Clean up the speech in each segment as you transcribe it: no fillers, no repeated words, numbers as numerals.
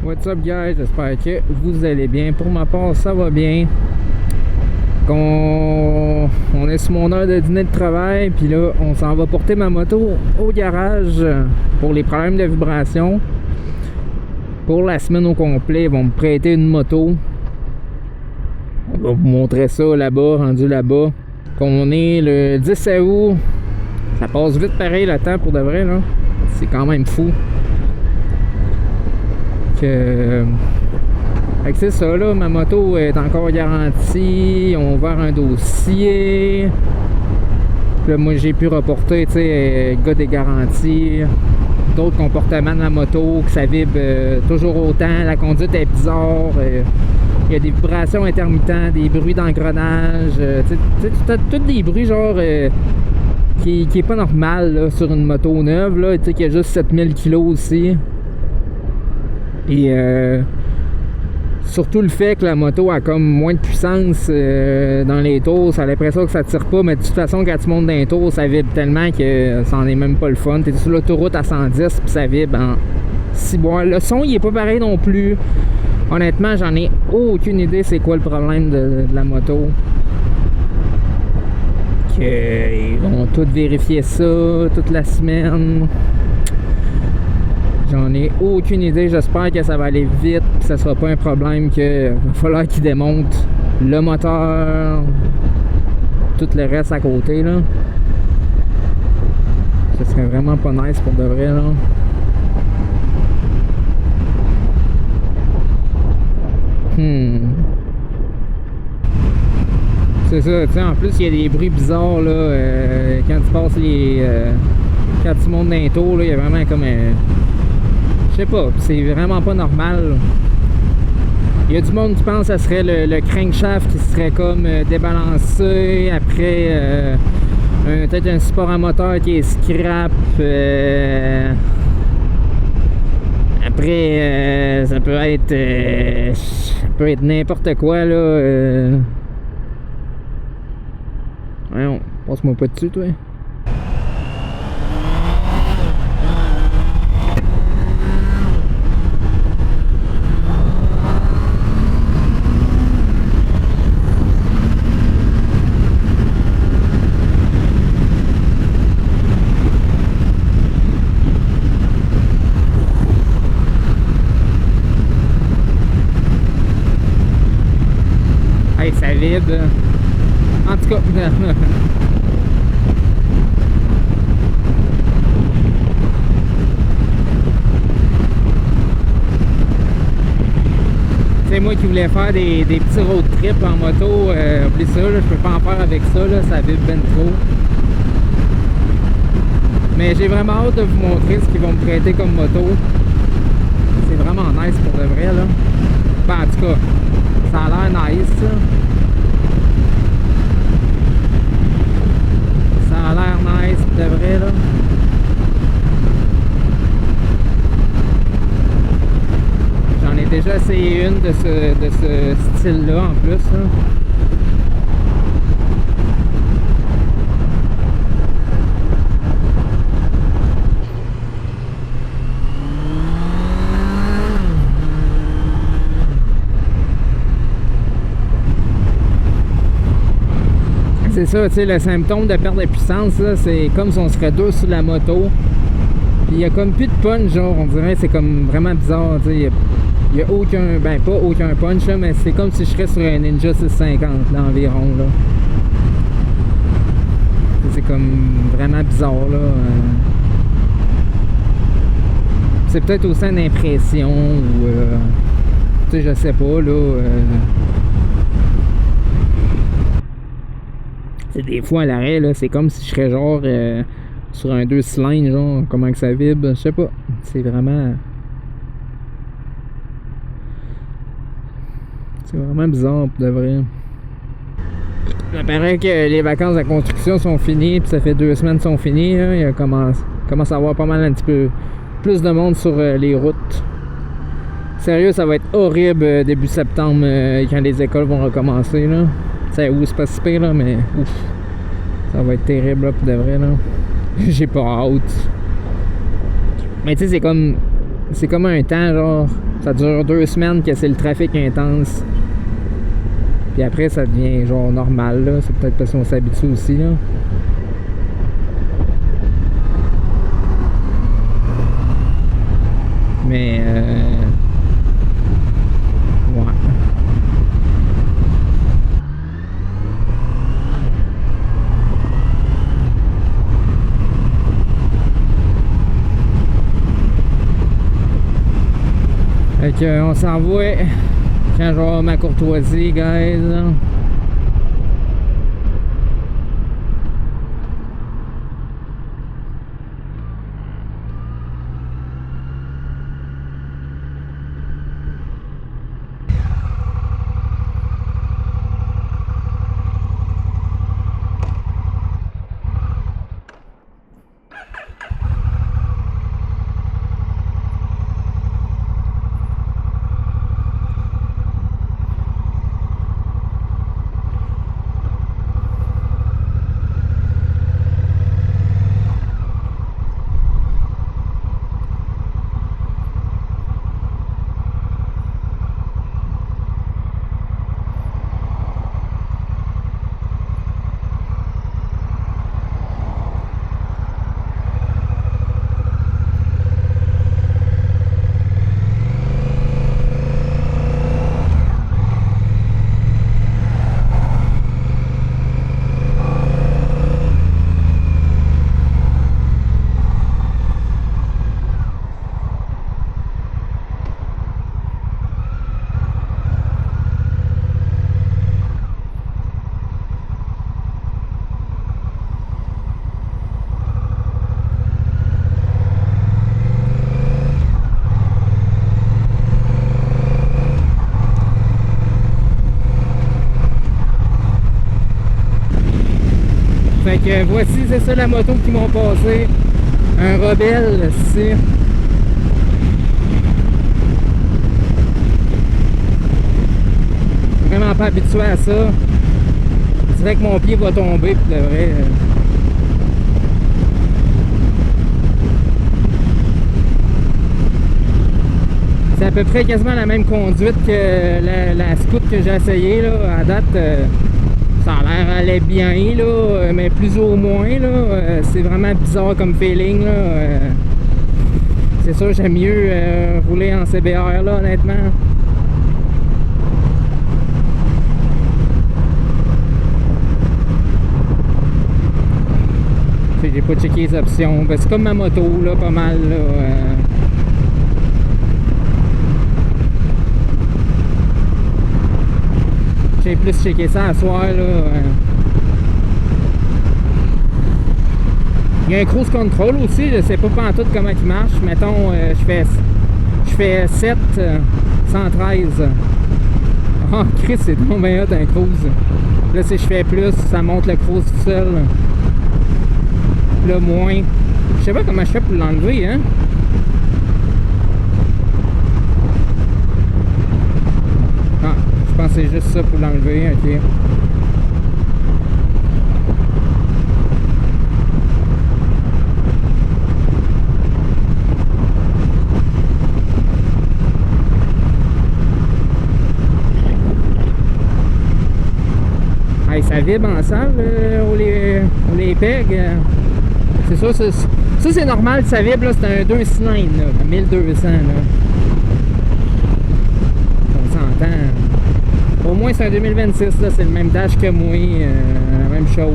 What's up guys, j'espère que vous allez bien. Pour ma part, ça va bien. On est sur mon heure de dîner de travail, puis là, on s'en va porter ma moto au garage pour les problèmes de vibration. Pour la semaine au complet, ils vont me prêter une moto. On va vous montrer ça là-bas, rendu là-bas. On est le 10 août. Ça passe vite pareil le temps pour de vrai, là. C'est quand même fou. Fait que c'est ça là, ma moto est encore garantie, ils ont ouvert un dossier. Puis là, moi j'ai pu reporter, tu sais, gars des garanties, d'autres comportements de la moto, que ça vibre toujours autant, la conduite est bizarre, il y a des vibrations intermittentes, des bruits d'engrenage, tu sais, tous des bruits genre qui est pas normal là, sur une moto neuve, là, tu sais, qui a juste 7000 kg aussi. Et surtout le fait que la moto a comme moins de puissance dans les tours, ça a l'impression que ça tire pas, mais de toute façon quand tu montes dans les tours, ça vibre tellement que ça en est même pas le fun. T'es sur l'autoroute à 110 puis ça vibre en ciboire. Le son il est pas pareil non plus. Honnêtement, j'en ai aucune idée c'est quoi le problème de la moto. Ils vont tout vérifier ça toute la semaine. J'en ai aucune idée, j'espère que ça va aller vite, que ça sera pas un problème, qu'il va falloir qu'ils démontent le moteur, tout le reste à côté là. Ce serait vraiment pas nice pour de vrai là. C'est ça, tu sais, en plus il y a des bruits bizarres là, quand tu passes quand tu montes dans les tours là, il y a vraiment comme je sais pas, c'est vraiment pas normal. Il y a du monde qui pense que ça serait le crankshaft qui serait comme débalancé. Après, peut-être un support à moteur qui est scrap. Après, ça peut être n'importe quoi là. Voyons, passe-moi pas dessus, toi. Ça vibre. En tout cas, c'est moi qui voulais faire des petits road trips en moto. Oublie ça, là, je peux pas en faire avec ça, là, ça vibre ben trop. Mais j'ai vraiment hâte de vous montrer ce qu'ils vont me prêter comme moto. C'est vraiment nice pour de vrai là. Ben, en tout cas, ça a l'air nice ça. Ça a l'air nice pour de vrai là. J'en ai déjà essayé une de ce style là en plus là. C'est ça, tu sais, le symptôme de perte de puissance, c'est comme si on serait deux sur la moto. Puis il y a comme plus de punch, genre, on dirait, c'est comme vraiment bizarre, tu sais. Il y a aucun, ben pas aucun punch, là, mais c'est comme si je serais sur un Ninja 650, là, environ, là. C'est comme vraiment bizarre, là. C'est peut-être aussi une impression, ou, tu sais, je sais pas, là. Des fois à l'arrêt là, c'est comme si je serais genre sur un 2 cylindres, genre comment que ça vibre, je sais pas. C'est vraiment bizarre pour de vrai. Ça paraît que les vacances de construction sont finies, puis ça fait 2 semaines sont finies. Hein. Il commence à avoir pas mal un petit peu plus de monde sur les routes. Sérieux, ça va être horrible début septembre quand les écoles vont recommencer là. C'est pas si pire là, mais ouf, ça va être terrible là pour de vrai là. J'ai pas hâte. Mais tu sais, c'est comme un temps genre Ça dure 2 semaines que c'est le trafic intense. Puis après, ça devient genre normal, là. C'est peut-être parce qu'on s'habitue aussi, là. Mais, ouais. Fait qu'on s'en va quand je vais avoir ma courtoisie, guys. Fait que voici, c'est ça la moto qui m'ont passé. Un rebelle, ici. Vraiment pas habitué à ça. Je dirais que mon pied va tomber pour de vrai. C'est à peu près quasiment la même conduite que la Scout que j'ai essayé là. À date, ça a l'air aller bien là, mais plus ou moins là. C'est vraiment bizarre comme feeling là. C'est sûr j'aime mieux rouler en CBR là, honnêtement. J'ai pas checké les options. Ben, c'est comme ma moto là, pas mal là. J'ai plus checké ça à soir là. Il y a un cruise control aussi, je sais pas pantoute comment il marche. Mettons, je fais 7, 113. Oh Chris, c'est donc bien hot un cruise. Là si je fais plus, ça monte le cruise tout seul. Là moins. Je sais pas comment je fais pour l'enlever, hein. Ah, je pense que c'est juste ça pour l'enlever, ok. Hey, ça vibre ensemble au les pegs. C'est ça, ça c'est normal, ça vibre, c'est un 2 cylindres, là, 1200. Là. On s'entend. Au moins c'est un 2026, c'est le même dash que moi, la même chose.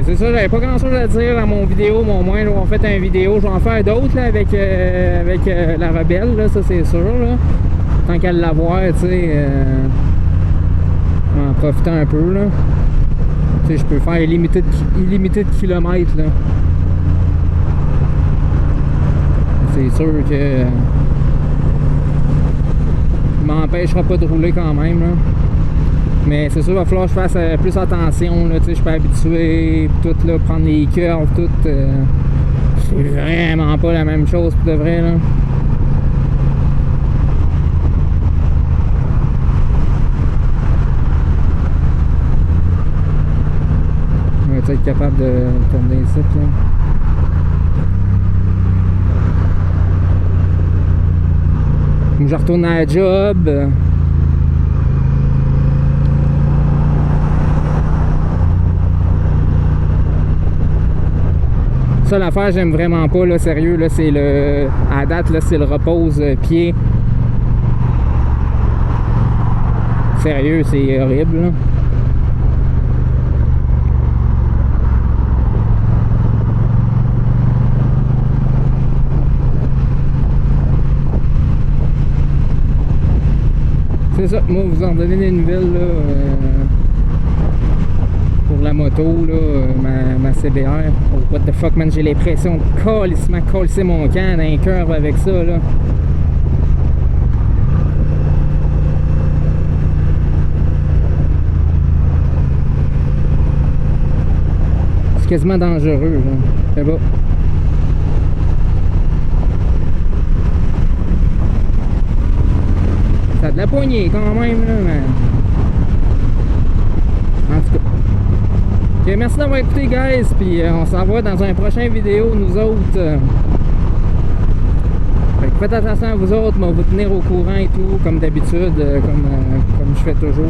C'est ça, j'avais pas grand chose à dire dans mon vidéo, mais au moins là, on fait une vidéo, je vais en faire d'autres avec la Rebelle, là, ça c'est sûr. Là. Tant qu'à l'avoir, tu sais. En profitant un peu là. Tu sais, je peux faire illimité de kilomètres là. C'est sûr que m'empêchera pas de rouler quand même là. Mais c'est sûr, il va falloir que je fasse plus attention là. Tu sais, je suis pas habitué tout là, prendre les curves, tout. C'est vraiment pas la même chose pour de vrai là. Être capable de tourner ici là. Je retourne à la job. Ça, l'affaire, j'aime vraiment pas, là, sérieux, là, c'est le... À date, là, c'est le repose-pied. Sérieux, c'est horrible, là. C'est ça, moi, vous en donnez des nouvelles, là, pour la moto, là, ma CBR. Oh, what the fuck, man, j'ai l'impression de colisser mon camp dans un curve avec ça, là. C'est quasiment dangereux, là. C'est bon. Ça a de la poignée quand même, là, man. En tout cas. Okay, merci d'avoir écouté, guys. Puis on s'en va dans un prochain vidéo, nous autres. Faites attention à vous autres, mais on va vous tenir au courant et tout, comme d'habitude, comme je fais toujours.